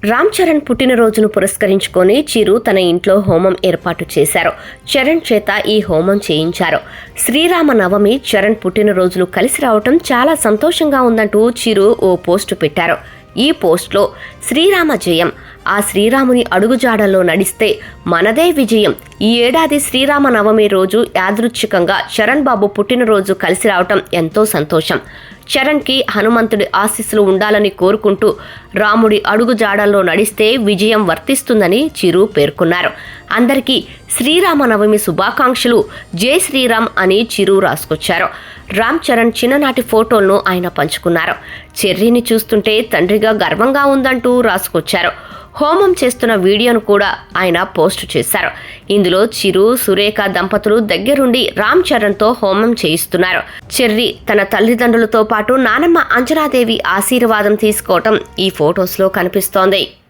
రామ్ చరణ్ పుట్టినరోజును పురస్కరించుకొని చిరు తన ఇంట్లో హోమం ఏర్పాటు చేశారు. చరణ్ చేత ఈ హోమం చేయించారు. శ్రీరామ నవమి చరణ్ పుట్టినరోజులు కలిసి రావటం చాలా సంతోషంగా ఉందంటూ చిరు ఓ పోస్టు పెట్టారు. ఈ పోస్ట్లో శ్రీరామ జయం, ఆ శ్రీరాముని అడుగుజాడల్లో నడిస్తే మనదే విజయం. ఈ ఏడాది శ్రీరామ నవమి రోజు యాదృచ్ఛికంగా చరణ్ బాబు పుట్టినరోజు కలిసి రావటం ఎంతో సంతోషం. చరణ్కి హనుమంతుడి ఆశీస్సులు ఉండాలని కోరుకుంటూ రాముడి అడుగుజాడల్లో నడిస్తే విజయం వర్తిస్తుందని చిరు పేర్కొన్నారు. అందరికీ శ్రీరామనవమి శుభాకాంక్షలు, జై శ్రీరామ్ అని చిరు రాసుకొచ్చారు. రామ్ చరణ్ చిన్ననాటి ఫోటోలను ఆయన పంచుకున్నారు. చెర్రీని చూస్తుంటే తండ్రిగా గర్వంగా ఉందంటూ రాసుకొచ్చారు. హోమం చేస్తున్న వీడియోను కూడా ఆయన పోస్టు చేశారు. ఇందులో చిరు, సురేఖ దంపతులు దగ్గరుండి రామ్ చరణ్తో హోమం చేయిస్తున్నారు. చెర్రీ తన తల్లిదండ్రులతో పాటు నానమ్మ అంజనాదేవి ఆశీర్వాదం తీసుకోవటం ఈ ఫొటోస్లో కనిపిస్తోంది.